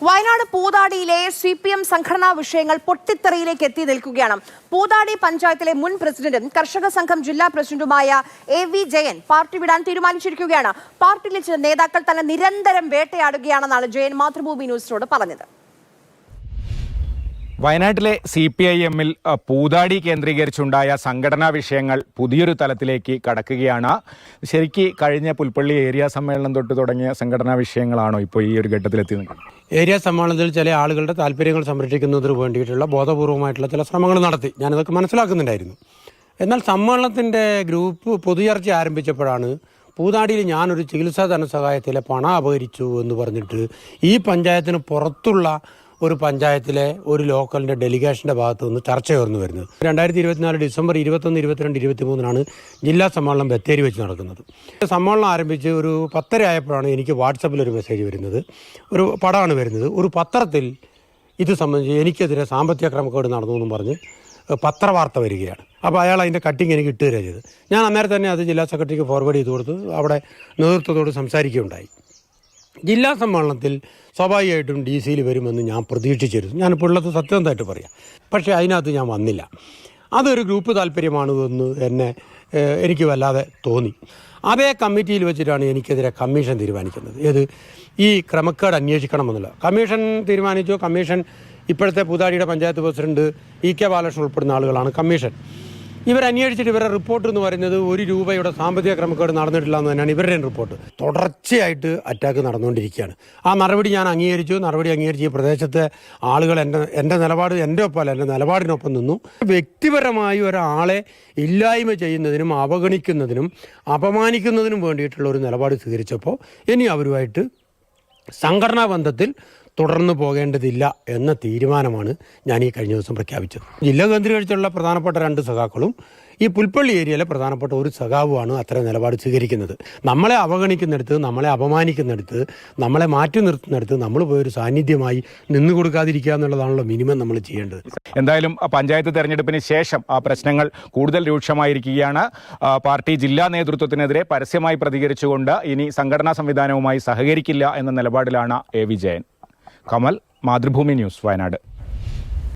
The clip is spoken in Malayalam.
വയനാട് പൂതാടിയിലെ CPM സംഘടനാ വിഷയങ്ങൾ പൊട്ടിത്തെറിയിലേക്ക് എത്തി നിൽക്കുകയാണ്. പൂതാടി പഞ്ചായത്തിലെ മുൻ പ്രസിഡന്റും കർഷക സംഘം ജില്ലാ പ്രസിഡന്റുമായ AV ജയൻ പാർട്ടി വിടാൻ തീരുമാനിച്ചിരിക്കുകയാണ്. പാർട്ടിയിലെ ചില നേതാക്കൾ തന്നെ നിരന്തരം വേട്ടയാടുകയാണെന്നാണ് ജയൻ മാതൃഭൂമി ന്യൂസിനോട് പറഞ്ഞത്. വയനാട്ടിലെ CPIM-ൽ പൂതാടി കേന്ദ്രീകരിച്ചുണ്ടായ സംഘടനാ വിഷയങ്ങൾ പുതിയൊരു തലത്തിലേക്ക് കടക്കുകയാണ്. ശരിക്ക് കഴിഞ്ഞ പുൽപ്പള്ളി ഏരിയ സമ്മേളനം തൊട്ട് തുടങ്ങിയ സംഘടനാ വിഷയങ്ങളാണോ ഇപ്പോൾ ഈ ഒരു ഘട്ടത്തിലെത്തി നിൽക്കുന്നത്? ഏരിയ സമ്മേളനത്തിൽ ചില ആളുകളുടെ താല്പര്യങ്ങൾ സംരക്ഷിക്കുന്നതിന് വേണ്ടിയിട്ടുള്ള ബോധപൂർവമായിട്ടുള്ള ചില ശ്രമങ്ങൾ നടത്തി. ഞാനതൊക്കെ മനസ്സിലാക്കുന്നുണ്ടായിരുന്നു. എന്നാൽ സമ്മേളനത്തിൻ്റെ ഗ്രൂപ്പ് പൊതുചർച്ച ആരംഭിച്ചപ്പോഴാണ് പൂതാടിയിൽ ഞാനൊരു ചികിത്സാ ധനസഹായത്തിലെ പണം അപഹരിച്ചു എന്ന് പറഞ്ഞിട്ട് ഈ പഞ്ചായത്തിന് പുറത്തുള്ള ഒരു പഞ്ചായത്തിലെ ഒരു ലോക്കലിൻ്റെ ഡെലിഗേഷൻ്റെ ഭാഗത്തു നിന്ന് ചർച്ച ഉയർന്നു വരുന്നത്. 2024 ഡിസംബർ 21, 22, 23 ജില്ലാ സമ്മേളനം ബത്തേരി വെച്ച് നടക്കുന്നത്. സമ്മേളനം ആരംഭിച്ച് ഒരു 10:30 ആയപ്പോഴാണ് എനിക്ക് വാട്സപ്പിൽ ഒരു മെസ്സേജ് വരുന്നത്. ഒരു പടമാണ് വരുന്നത്. ഒരു പത്രത്തിൽ ഇത് സംബന്ധിച്ച് എനിക്കെതിരെ സാമ്പത്തിക ക്രമക്കേട് നടന്നു എന്നും പറഞ്ഞ് പത്രവാർത്ത വരികയാണ്. അപ്പോൾ അയാൾ അതിൻ്റെ കട്ടിങ് എനിക്ക് ഇട്ട് തരിക ചെയ്ത്. ഞാൻ അന്നേരം തന്നെ അത് ജില്ലാ സെക്രട്ടറിക്ക് ഫോർവേഡ് ചെയ്ത് കൊടുത്ത് അവിടെ നേതൃത്വത്തോട് സംസാരിക്കുകയുണ്ടായി. ജില്ലാ സമ്മേളനത്തിൽ സ്വാഭാവികമായിട്ടും DC-യിൽ വരുമെന്ന് ഞാൻ പ്രതീക്ഷിച്ചിരുന്നു. ഞാനിപ്പോൾ ഉള്ളത് സത്യസന്ധമായിട്ട് പറയാം. പക്ഷേ അതിനകത്ത് ഞാൻ വന്നില്ല. അതൊരു ഗ്രൂപ്പ് താല്പര്യമാണ് എന്ന് എനിക്ക് വല്ലാതെ തോന്നി. അതേ കമ്മിറ്റിയിൽ വെച്ചിട്ടാണ് എനിക്കെതിരെ കമ്മീഷൻ തീരുമാനിക്കുന്നത്. ഈ ക്രമക്കേട് അന്വേഷിക്കണമെന്നുള്ള കമ്മീഷൻ തീരുമാനിച്ചു. കമ്മീഷൻ ഇപ്പോഴത്തെ പൂതാടിയുടെ പഞ്ചായത്ത് പ്രസിഡന്റ് EK ബാലകൃഷ്ണൻ ഉൾപ്പെടുന്ന ആളുകളാണ് കമ്മീഷൻ. ഇവരന്വേഷിച്ചിട്ട് ഇവരുടെ റിപ്പോർട്ട് എന്ന് പറയുന്നത് 1 രൂപയുടെ സാമ്പത്തിക ക്രമക്കേട് നടന്നിട്ടില്ല എന്ന് തന്നെയാണ് ഇവരുടെ റിപ്പോർട്ട്. തുടർച്ചയായിട്ട് അറ്റാക്ക് നടന്നുകൊണ്ടിരിക്കുകയാണ്. ആ നടപടി ഞാൻ അംഗീകരിച്ചു. ഈ പ്രദേശത്തെ ആളുകൾ എൻ്റെ നിലപാട് എൻ്റെ ഒപ്പമല്ല, എൻ്റെ നിലപാടിനൊപ്പം നിന്നു. വ്യക്തിപരമായി ഒരാളെ ഇല്ലായ്മ ചെയ്യുന്നതിനും അവഗണിക്കുന്നതിനും അപമാനിക്കുന്നതിനും വേണ്ടിയിട്ടുള്ള ഒരു നിലപാട് സ്വീകരിച്ചപ്പോൾ ഇനി അവരുമായിട്ട് സംഘടനാ ബന്ധത്തിൽ തുടർന്നു പോകേണ്ടതില്ല എന്ന തീരുമാനമാണ് ഞാൻ ഈ കഴിഞ്ഞ ദിവസം പ്രഖ്യാപിച്ചത്. ജില്ല കേന്ദ്രീകരിച്ചുള്ള പ്രധാനപ്പെട്ട 2 സഖാക്കളും ഈ പുൽപ്പള്ളി ഏരിയയിലെ പ്രധാനപ്പെട്ട ഒരു സഖാവുമാണ് അത്തരം നിലപാട് സ്വീകരിക്കുന്നത്. നമ്മളെ അവഗണിക്കുന്നിടത്ത്, നമ്മളെ അപമാനിക്കുന്നിടത്ത്, നമ്മളെ മാറ്റി നിർത്തുന്നിടത്ത് നമ്മൾ പോയൊരു സാന്നിധ്യമായി നിന്നു കൊടുക്കാതിരിക്കുക എന്നുള്ളതാണല്ലോ മിനിമം നമ്മൾ ചെയ്യേണ്ടത്. എന്തായാലും പഞ്ചായത്ത് തെരഞ്ഞെടുപ്പിന് ശേഷം ആ പ്രശ്നങ്ങൾ കൂടുതൽ രൂക്ഷമായിരിക്കുകയാണ്. പാർട്ടി ജില്ലാ നേതൃത്വത്തിനെതിരെ പരസ്യമായി പ്രതികരിച്ചുകൊണ്ട് ഇനി സംഘടനാ സംവിധാനവുമായി സഹകരിക്കില്ല എന്ന നിലപാടിലാണ് AV ജയൻ. കമൽ, മാതൃഭൂമി ന്യൂസ്, വയനാട്.